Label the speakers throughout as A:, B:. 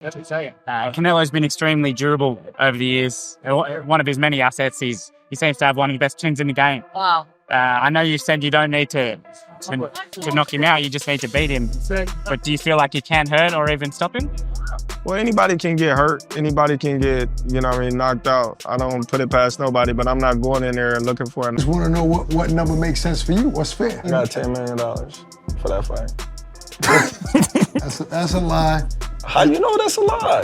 A: Canelo's been extremely durable over the years. One of his many assets, he seems to have one of the best chins in the game.
B: Wow.
A: I know you said you don't need to knock him out, you just need to beat him. But do you feel like you can hurt or even stop him?
C: Well, anybody can get hurt. Anybody can get, knocked out. I don't put it past nobody, but I'm not going in there looking for it.
D: I just want to know what number makes sense for you. What's fair?
C: I got $10 million for that fight.
D: That's a lie.
C: How you know that's a lie?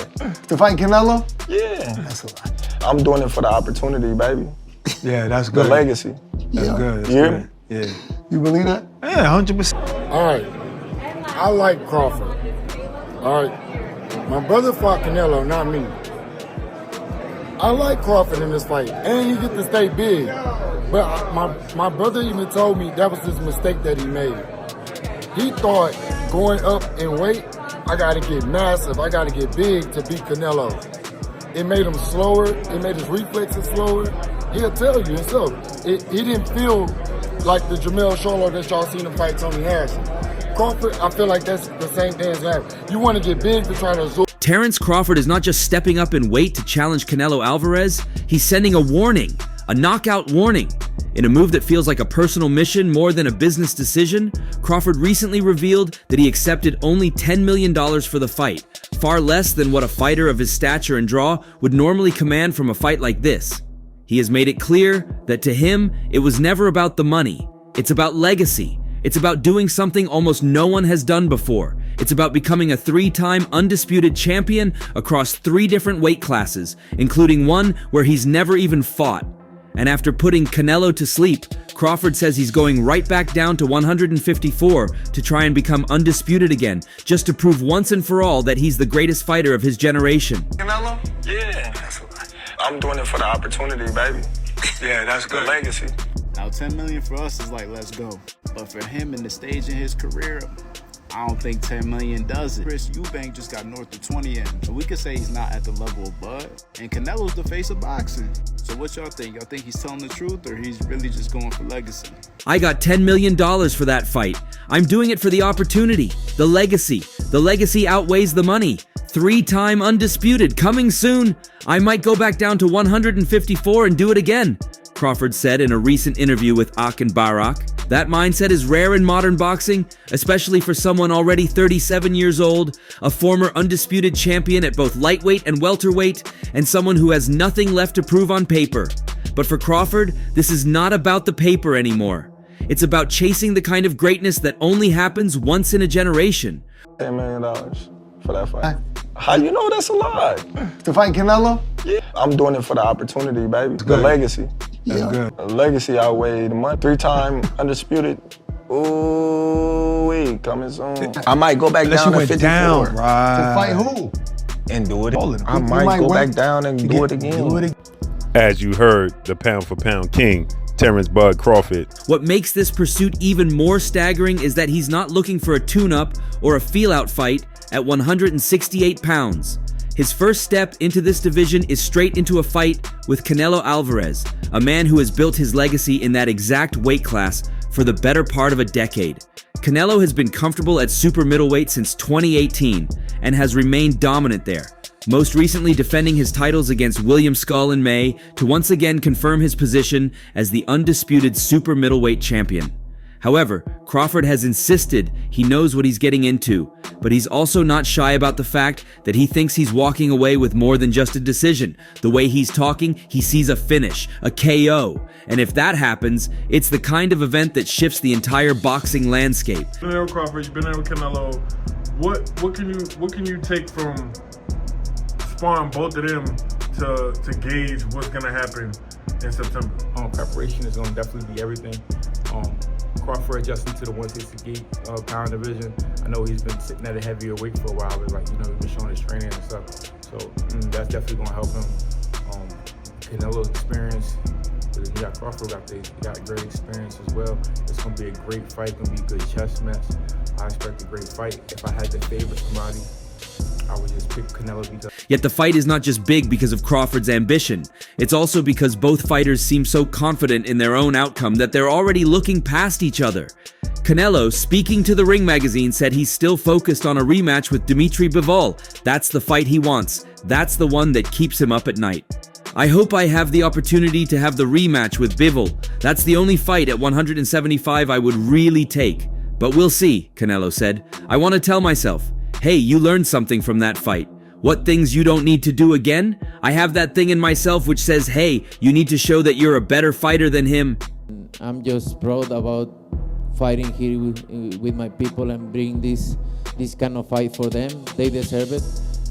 D: To fight Canelo?
C: Yeah.
D: That's a lie.
C: I'm doing it for the opportunity, baby.
D: Yeah, that's good.
C: The legacy.
D: That's
E: good.
D: That's good. Yeah. You believe that?
E: Yeah, 100%.
F: All right. I like Crawford. All right. My brother fought Canelo, not me. I like Crawford in this fight, and he get to stay big. But my brother even told me that was his mistake that he made. He thought going up in weight, I got to get massive, I got to get big to beat Canelo. It made him slower. It made his reflexes slower. He'll tell you himself. He didn't feel like the Charlo that y'all seen him fight Tony Harrison. Crawford, I feel like that's the same thing as that. You want to get big to try to absorb.
G: Terence Crawford is not just stepping up in weight to challenge Canelo Alvarez, he's sending a warning, a knockout warning. In a move that feels like a personal mission more than a business decision, Crawford recently revealed that he accepted only $10 million for the fight, far less than what a fighter of his stature and draw would normally command from a fight like this. He has made it clear that to him, it was never about the money. It's about legacy. It's about doing something almost no one has done before. It's about becoming a 3-time undisputed champion across 3 different weight classes, including one where he's never even fought. And after putting Canelo to sleep, Crawford says he's going right back down to 154 to try and become undisputed again, just to prove once and for all that he's the greatest fighter of his generation.
C: Canelo? Yeah. I'm doing it for the opportunity, baby.
E: Yeah, that's good.
C: The legacy.
H: Now, $10 million for us is like, let's go. But for him in the stage in his career, I don't think $10 million does it. Chris Eubank just got north of 20 in. So we could say he's not at the level of Bud. And Canelo's the face of boxing. So what y'all think? Y'all think he's telling the truth or he's really just going for legacy?
G: I got $10 million for that fight. I'm doing it for the opportunity, the legacy. The legacy outweighs the money. 3-time undisputed, coming soon. I might go back down to 154 and do it again, Crawford said in a recent interview with Ak Barak. That mindset is rare in modern boxing, especially for someone already 37 years old, a former undisputed champion at both lightweight and welterweight, and someone who has nothing left to prove on paper. But for Crawford, this is not about the paper anymore. It's about chasing the kind of greatness that only happens once in a generation.
C: $10 million for that fight. How you know that's a lie?
D: To fight Canelo?
C: Yeah. I'm doing it for the opportunity, baby. The legacy.
D: Yeah.
E: Good.
C: The legacy outweighed the money. 3-time undisputed. Ooh, coming soon. I might go back down to 54.
E: Down, right.
D: To fight who?
C: And do it. I might go back down and do it again.
I: As you heard, the pound-for-pound king, Terence Bud Crawford.
G: What makes this pursuit even more staggering is that he's not looking for a tune-up or a feel-out fight at 168 pounds. His first step into this division is straight into a fight with Canelo Alvarez, a man who has built his legacy in that exact weight class for the better part of a decade. Canelo has been comfortable at super middleweight since 2018 and has remained dominant there, most recently defending his titles against William Skull in May to once again confirm his position as the undisputed super middleweight champion. However, Crawford has insisted he knows what he's getting into, but he's also not shy about the fact that he thinks he's walking away with more than just a decision. The way he's talking, he sees a finish, a KO. And if that happens, it's the kind of event that shifts the entire boxing landscape.
J: You've been there with Crawford, you've been there with Canelo. What can you take from sparring both of them to gauge what's gonna happen in September?
K: Preparation is gonna definitely be everything. Crawford adjusting to the 168 pound division. I know he's been sitting at a heavier weight for a while, but he's been showing his training and stuff. So that's definitely gonna help him. Canelo's experience, he got Crawford got great experience as well. It's gonna be a great fight, gonna be a good chess match. I expect a great fight. If I had to favor somebody, I would just pick Canelo because...
G: Yet the fight is not just big because of Crawford's ambition. It's also because both fighters seem so confident in their own outcome that they're already looking past each other. Canelo, speaking to the Ring magazine, said he's still focused on a rematch with Dimitri Bivol. That's the fight he wants. That's the one that keeps him up at night. I hope I have the opportunity to have the rematch with Bivol. That's the only fight at 175 I would really take. But we'll see, Canelo said. I want to tell myself, hey, you learned something from that fight. What things you don't need to do again? I have that thing in myself which says, hey, you need to show that you're a better fighter than him.
B: I'm just proud about fighting here with my people and bring this kind of fight for them. They deserve it,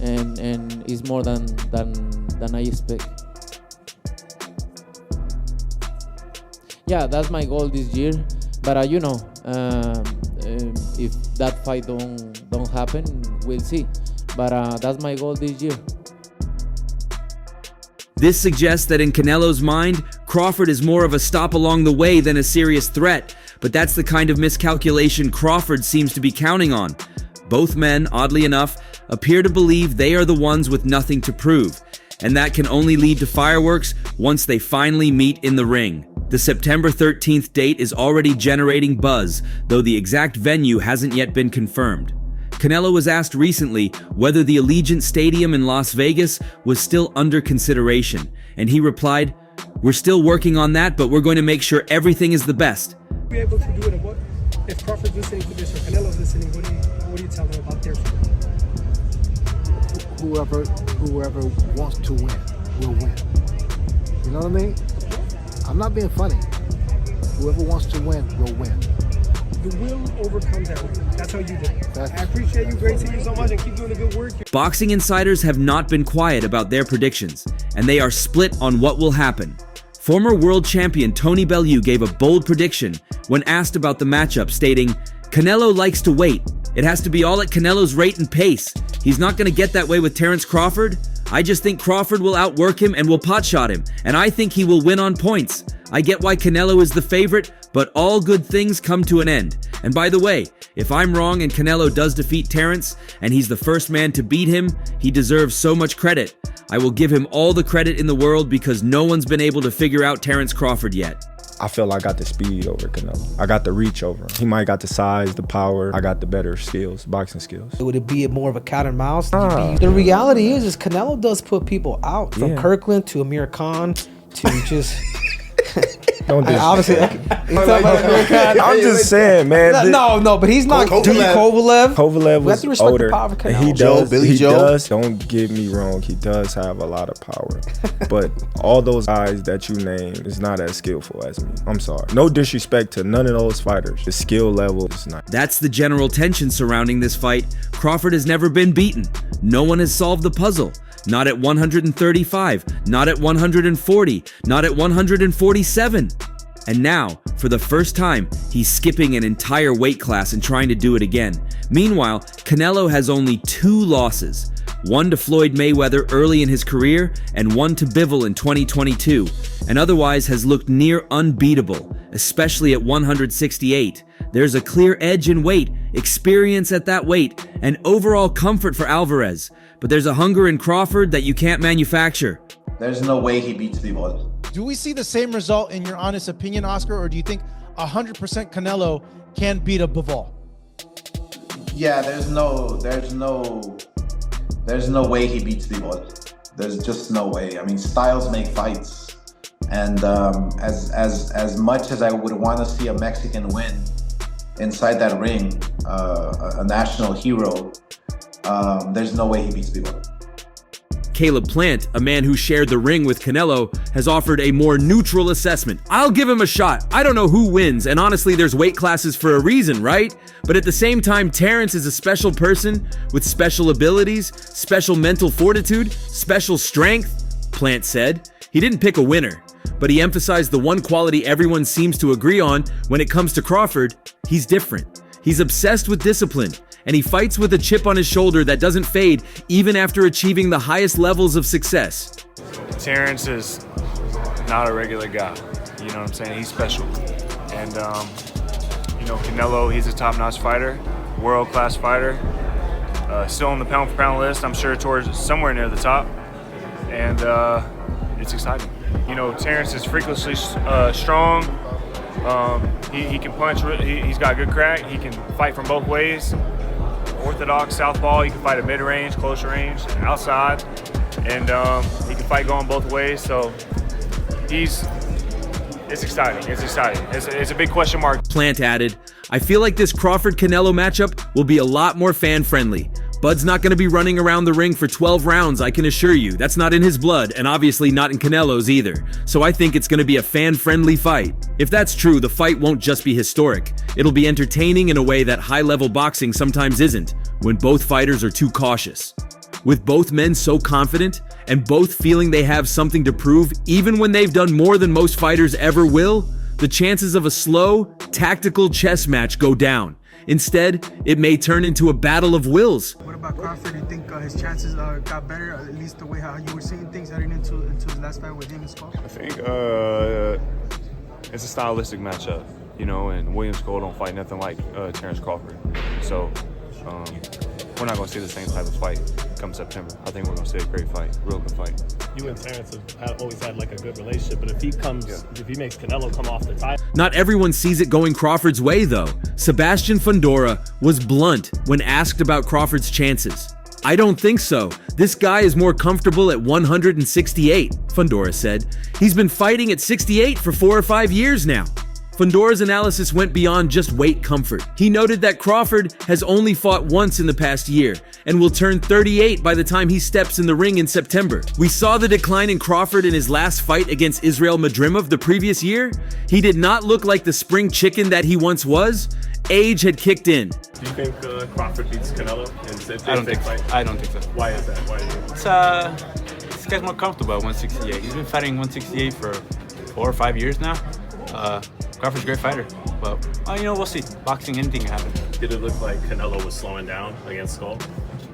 B: and it's more than I expect. Yeah, that's my goal this year. But you know, if that fight don't happen, we'll see. But that's my goal this year.
G: This suggests that in Canelo's mind, Crawford is more of a stop along the way than a serious threat. But that's the kind of miscalculation Crawford seems to be counting on. Both men, oddly enough, appear to believe they are the ones with nothing to prove. And that can only lead to fireworks once they finally meet in the ring. The September 13th date is already generating buzz, though the exact venue hasn't yet been confirmed. Canelo was asked recently whether the Allegiant Stadium in Las Vegas was still under consideration, and he replied, "We're still working on that, but we're going to make sure everything is the best."
L: Be able to do it. What if Crawford's listening to this or Canelo's listening? What do you tell them about their fight?
M: Whoever wants to win will win. You know what I mean? I'm not being funny. Whoever wants to win will win.
L: The will overcomes everything. That's how you do it. I appreciate you. Great seeing you so much, and keep doing the good work.
G: Boxing insiders have not been quiet about their predictions, and they are split on what will happen. Former world champion Tony Bellew gave a bold prediction when asked about the matchup, stating, "Canelo likes to wait. It has to be all at Canelo's rate and pace. He's not going to get that way with Terence Crawford. I just think Crawford will outwork him and will potshot him, and I think he will win on points. I get why Canelo is the favorite, but all good things come to an end. And by the way, if I'm wrong and Canelo does defeat Terence, and he's the first man to beat him, he deserves so much credit. I will give him all the credit in the world because no one's been able to figure out Terence Crawford yet."
C: I feel I got the speed over Canelo. I got the reach over him. He might got the size, the power. I got the better skills, boxing skills.
N: Would it be more of a cat and mouse? The reality is Canelo does put people out, from Kirkland to Amir Khan to just...
C: Don't do
N: obviously,
C: I'm just saying, man.
N: No, but he's not.
C: Kovalev was older.
N: And
C: he does. Don't get me wrong. He does have a lot of power, but all those guys that you name is not as skillful as me. I'm sorry. No disrespect to none of those fighters. The skill level is not.
G: That's the general tension surrounding this fight. Crawford has never been beaten. No one has solved the puzzle. Not at 135, not at 140, not at 147. And now, for the first time, he's skipping an entire weight class and trying to do it again. Meanwhile, Canelo has only 2 losses. One to Floyd Mayweather early in his career, and one to Bivol in 2022, and otherwise has looked near unbeatable, especially at 168. There's a clear edge in weight, experience at that weight, and overall comfort for Alvarez. But there's a hunger in Crawford that you can't manufacture.
O: There's no way he beats Bivol.
P: Do we see the same result in your honest opinion, Oscar, or do you think 100% Canelo can beat a Bivol?
O: Yeah, there's no way he beats Bivol. There's just no way. I mean, styles make fights, and as much as I would want to see a Mexican win inside that ring, a national hero, there's no way he beats Bivol.
G: Caleb Plant, a man who shared the ring with Canelo, has offered a more neutral assessment. "I'll give him a shot. I don't know who wins, and honestly, there's weight classes for a reason, right? But at the same time, Terence is a special person with special abilities, special mental fortitude, special strength," Plant said. He didn't pick a winner, but he emphasized the one quality everyone seems to agree on when it comes to Crawford: he's different. He's obsessed with discipline, and he fights with a chip on his shoulder that doesn't fade even after achieving the highest levels of success.
Q: Terence is not a regular guy. You know what I'm saying? He's special. And, Canelo, he's a top-notch fighter, world-class fighter. Still on the pound-for-pound list, I'm sure towards somewhere near the top. And it's exciting. Terence is freakishly strong. He can punch. He's got good crack. He can fight from both ways. Orthodox southpaw. He can fight at mid-range, close range, outside, and he can fight going both ways. So it's exciting. It's exciting. It's a big question mark.
G: Plant added, I feel like this Crawford-Canelo matchup will be a lot more fan-friendly. Bud's not going to be running around the ring for 12 rounds, I can assure you. That's not in his blood, and obviously not in Canelo's either. So I think it's going to be a fan-friendly fight. If that's true, the fight won't just be historic. It'll be entertaining in a way that high-level boxing sometimes isn't, when both fighters are too cautious. With both men so confident, and both feeling they have something to prove even when they've done more than most fighters ever will, the chances of a slow, tactical chess match go down. Instead, it may turn into a battle of wills.
R: What about Crawford? Do you think his chances got better, at least the way how you were seeing things heading into his last fight with him and Skull?
S: I think it's a stylistic matchup, you know, and William Skull don't fight nothing like Terence Crawford. So we're not going to see the same type of fight come September. I think we're going to see a great fight, real good fight.
T: You and Terence have always had like a good relationship, but if he makes Canelo come off the title.
G: Not everyone sees it going Crawford's way though. Sebastian Fundora was blunt when asked about Crawford's chances. I don't think so. This guy is more comfortable at 168, Fundora said. He's been fighting at 68 for 4 or 5 years now. Fundora's analysis went beyond just weight comfort. He noted that Crawford has only fought once in the past year and will turn 38 by the time he steps in the ring in September. We saw the decline in Crawford in his last fight against Israel Madrimov the previous year. He did not look like the spring chicken that he once was. Age had kicked in.
T: Do you think Crawford beats Canelo?
U: I don't think so. I don't think so.
T: Why is that? Why do you?
U: This guy's more comfortable at 168. He's been fighting 168 for 4 or 5 years now. Crawford's a great fighter, but we'll see. Boxing, anything can happen.
T: Did it look like Canelo was slowing down against Skull?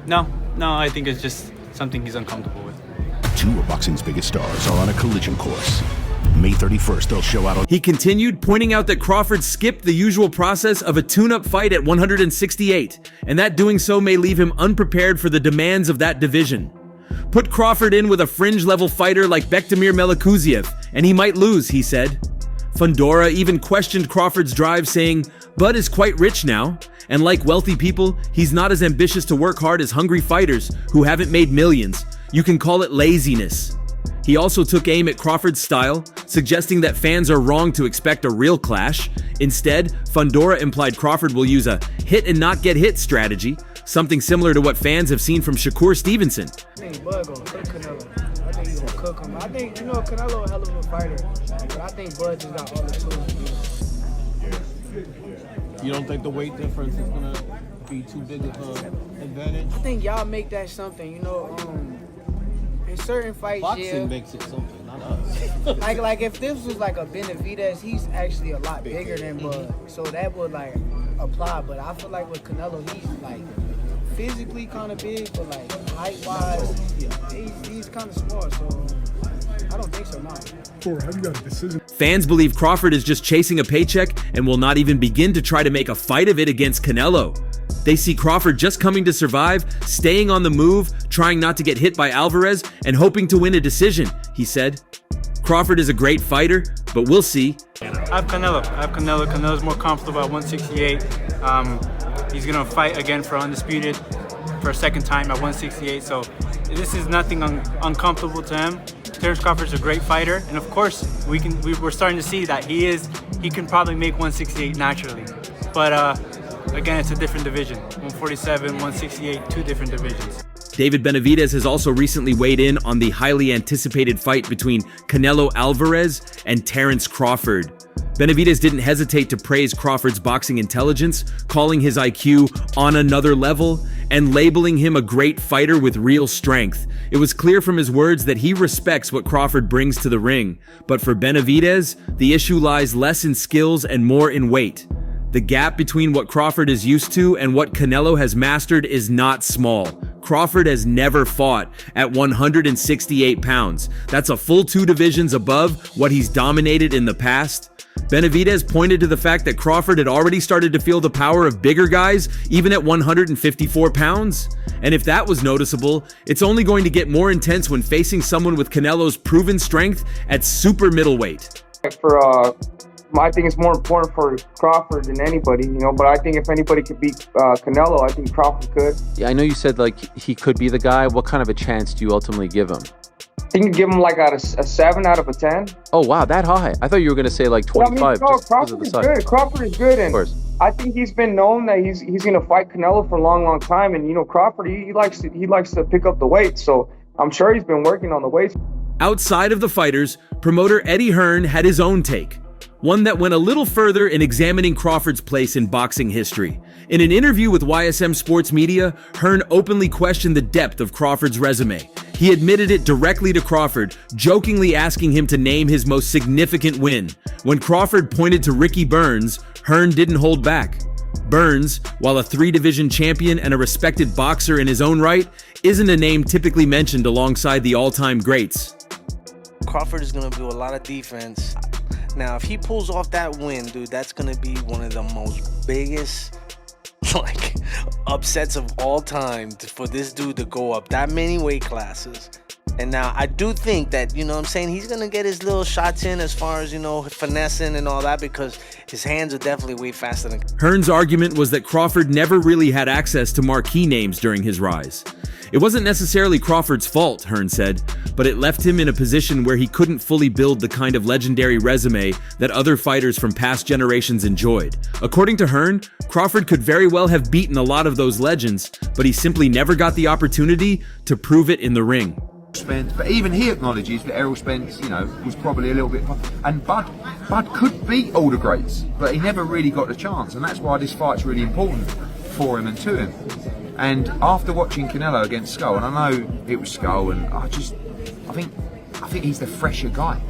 U: No, I think it's just something he's uncomfortable with.
V: 2 of boxing's biggest stars are on a collision course. May 31st, they'll show out.
G: He continued, pointing out that Crawford skipped the usual process of a tune-up fight at 168, and that doing so may leave him unprepared for the demands of that division. Put Crawford in with a fringe-level fighter like Bektemir Melikuziev, and he might lose, he said. Fundora even questioned Crawford's drive, saying, Bud is quite rich now, and like wealthy people, he's not as ambitious to work hard as hungry fighters who haven't made millions. You can call it laziness. He also took aim at Crawford's style, suggesting that fans are wrong to expect a real clash. Instead, Fundora implied Crawford will use a hit and not get hit strategy, something similar to what fans have seen from Shakur Stevenson.
W: I think Bud gonna cook Canelo. I think he's gonna cook him. I think, Canelo a hell of a fighter, but I think Bud just got all the tools.
X: You don't think the weight difference is gonna be too big of an advantage?
W: I think y'all make that something, in certain fights,
X: Boxing makes it something, not us.
W: like if this was like a Benavidez, he's actually a lot bigger than Bud, so that would like apply. But I feel like with Canelo, he's like physically kind of big, but like height-wise, he's kind of small. So I don't think so. No.
J: Have you got a decision?
G: Fans believe Crawford is just chasing a paycheck and will not even begin to try to make a fight of it against Canelo. They see Crawford just coming to survive, staying on the move, trying not to get hit by Alvarez, and hoping to win a decision, he said. Crawford is a great fighter, but we'll see.
U: I have Canelo. Canelo's more comfortable at 168. He's going to fight again for undisputed for a second time at 168. So this is nothing uncomfortable to him. Terence Crawford's a great fighter, and of course we're starting to see that he can probably make 168 naturally. But again, it's a different division. 147, 168, 2 different divisions.
G: David Benavidez has also recently weighed in on the highly anticipated fight between Canelo Alvarez and Terence Crawford. Benavidez didn't hesitate to praise Crawford's boxing intelligence, calling his IQ on another level, and labeling him a great fighter with real strength. It was clear from his words that he respects what Crawford brings to the ring, but for Benavidez, the issue lies less in skills and more in weight. The gap between what Crawford is used to and what Canelo has mastered is not small. Crawford has never fought at 168 pounds. That's a full 2 divisions above what he's dominated in the past. Benavidez pointed to the fact that Crawford had already started to feel the power of bigger guys, even at 154 pounds. And if that was noticeable, it's only going to get more intense when facing someone with Canelo's proven strength at super middleweight.
Y: For
A: I think it's more important for Crawford than anybody, you know. But I think if anybody could beat Canelo, I think Crawford could.
E: Yeah, I know you said like he could be the guy. What kind of a chance do you ultimately give him?
A: I think you give him like a 7 out of a 10.
E: Oh wow, that high! I thought you were gonna say like 25.
A: Well, I mean, no,
E: just because of the size.
A: good. Crawford is good, and
E: of course.
A: I think he's been known that he's gonna fight Canelo for a long time. And you know, Crawford he likes to pick up the weight, so I'm sure he's been working on the weights.
G: Outside of the fighters, promoter Eddie Hearn had his own take, one that went a little further in examining Crawford's place in boxing history. In an interview with YSM Sports Media, Hearn openly questioned the depth of Crawford's resume. He admitted it directly to Crawford, jokingly asking him to name his most significant win. When Crawford pointed to Ricky Burns, Hearn didn't hold back. Burns, while a 3-division champion and a respected boxer in his own right, isn't a name typically mentioned alongside the all-time greats.
F: Crawford is going to do a lot of defense. Now, if he pulls off that win, dude, that's going to be one of the most biggest upsets of all time for this dude to go up that many weight classes. And now I do think that, you know what I'm saying, he's going to get his little shots in as far as, you know, finessing and all that, because his hands are definitely way faster than...
G: Hearn's argument was that Crawford never really had access to marquee names during his rise. It wasn't necessarily Crawford's fault, Hearn said, but it left him in a position where he couldn't fully build the kind of legendary resume that other fighters from past generations enjoyed. According to Hearn, Crawford could very well have beaten a lot of those legends, but he simply never got the opportunity to prove it in the ring.
H: But even he acknowledges that Errol Spence, you know, was probably a little bit... And Bud could beat all the greats, but he never really got the chance, and that's why this fight's really important for him and to him. And after watching Canelo against Skull, and I know it was Skull, and I think he's the fresher guy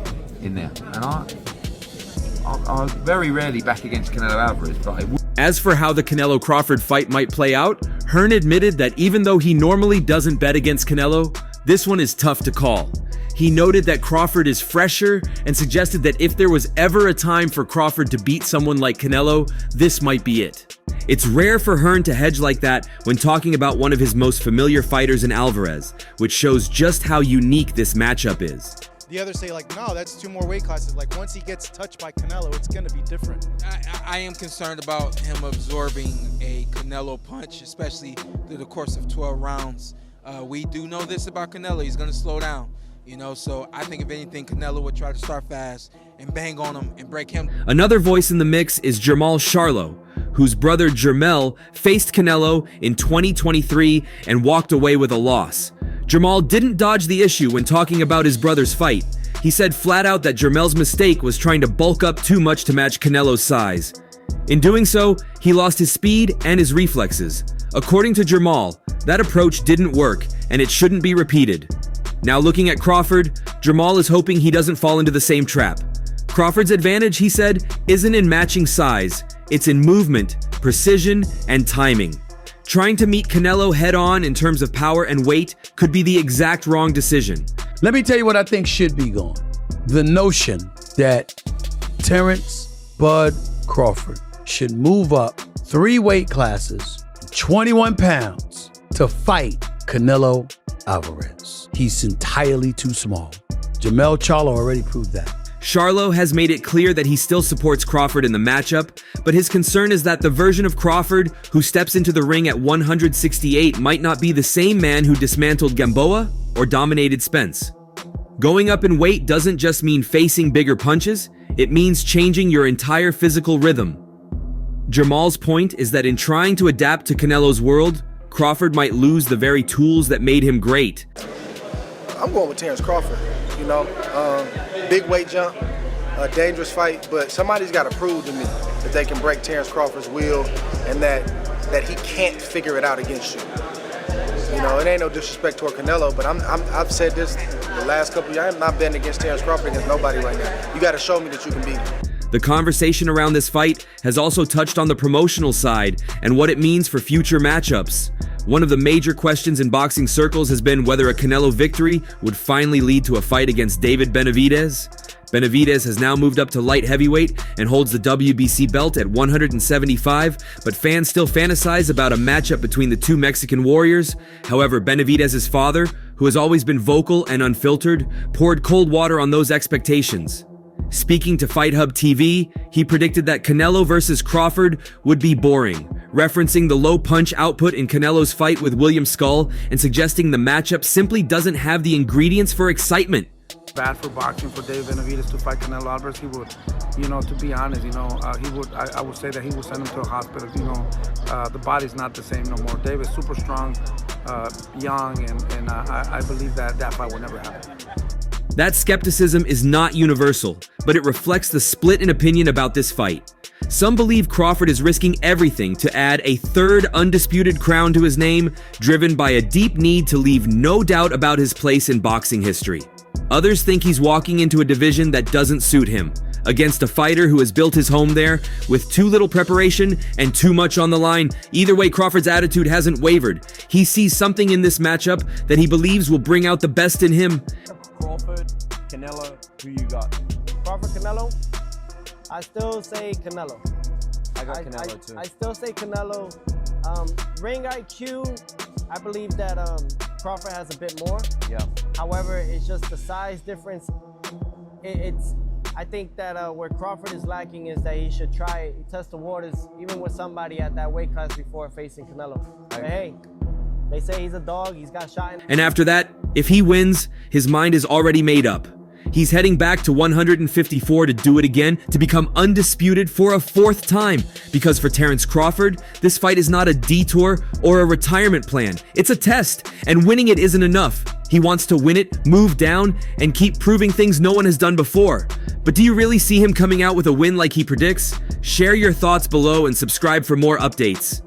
H: in there. And I very rarely back against Canelo Alvarez, but
G: As for how the Canelo-Crawford fight might play out, Hearn admitted that even though he normally doesn't bet against Canelo, this one is tough to call. He noted that Crawford is fresher and suggested that if there was ever a time for Crawford to beat someone like Canelo, this might be it. It's rare for Hearn to hedge like that when talking about one of his most familiar fighters in Alvarez, which shows just how unique this matchup is.
P: The others say, like, no, that's 2 more weight classes. Like, once he gets touched by Canelo, it's going to be different.
Y: I am concerned about him absorbing a Canelo punch, especially through the course of 12 rounds. We do know this about Canelo. He's going to slow down, you know, so I think if anything, Canelo would try to start fast and bang on him and break him.
G: Another voice in the mix is Jermall Charlo, whose brother Jermell faced Canelo in 2023 and walked away with a loss. Jermall didn't dodge the issue when talking about his brother's fight. He said flat out that Jermell's mistake was trying to bulk up too much to match Canelo's size. In doing so, he lost his speed and his reflexes. According to Jermall, that approach didn't work and it shouldn't be repeated. Now looking at Crawford, Jermall is hoping he doesn't fall into the same trap. Crawford's advantage, he said, isn't in matching size, it's in movement, precision, and timing. Trying to meet Canelo head-on in terms of power and weight could be the exact wrong decision.
X: Let me tell you what I think should be going. The notion that Terence Bud Crawford should move up 3 weight classes, 21 pounds, to fight Canelo Alvarez. He's entirely too small. Jermell Charlo already proved that.
G: Charlo has made it clear that he still supports Crawford in the matchup, but his concern is that the version of Crawford who steps into the ring at 168 might not be the same man who dismantled Gamboa or dominated Spence. Going up in weight doesn't just mean facing bigger punches, it means changing your entire physical rhythm. Jermall's point is that in trying to adapt to Canelo's world, Crawford might lose the very tools that made him great.
Z: I'm going with Terence Crawford, you know. Big weight jump, a dangerous fight, but somebody's got to prove to me that they can break Terence Crawford's will and that he can't figure it out against you. You know, it ain't no disrespect toward Canelo, but I've said this the last couple of years. I'm not betting against Terence Crawford against nobody right now. You got to show me that you can beat him.
G: The conversation around this fight has also touched on the promotional side and what it means for future matchups. One of the major questions in boxing circles has been whether a Canelo victory would finally lead to a fight against David Benavidez. Benavidez has now moved up to light heavyweight and holds the WBC belt at 175, but fans still fantasize about a matchup between the 2 Mexican warriors. However, Benavidez's father, who has always been vocal and unfiltered, poured cold water on those expectations. Speaking to Fight Hub TV, he predicted that Canelo versus Crawford would be boring, referencing the low punch output in Canelo's fight with William Skull and suggesting the matchup simply doesn't have the ingredients for excitement.
R: Bad for boxing for Dave Benavidez to fight Canelo Alvarez. He would, to be honest, I would say that he would send him to a hospital. The body's not the same no more. Dave is super strong, young, and I believe that fight will never happen.
G: That skepticism is not universal, but it reflects the split in opinion about this fight. Some believe Crawford is risking everything to add a third undisputed crown to his name, driven by a deep need to leave no doubt about his place in boxing history. Others think he's walking into a division that doesn't suit him, against a fighter who has built his home there with too little preparation and too much on the line. Either way, Crawford's attitude hasn't wavered. He sees something in this matchup that he believes will bring out the best in him.
B: Crawford, Canelo, who you got?
D: Crawford, Canelo? I still say Canelo.
B: I got Canelo too.
D: I still say Canelo. Ring IQ, I believe that Crawford has a bit more.
B: Yeah.
D: However, it's just the size difference. I think that where Crawford is lacking is that he should test the waters even with somebody at that weight class before facing Canelo. But hey, they say he's a dog, he's got shot in.
G: And after that, if he wins, his mind is already made up. He's heading back to 154 to do it again, to become undisputed for a fourth time. Because for Terence Crawford, this fight is not a detour or a retirement plan. It's a test, and winning it isn't enough. He wants to win it, move down, and keep proving things no one has done before. But do you really see him coming out with a win like he predicts? Share your thoughts below and subscribe for more updates.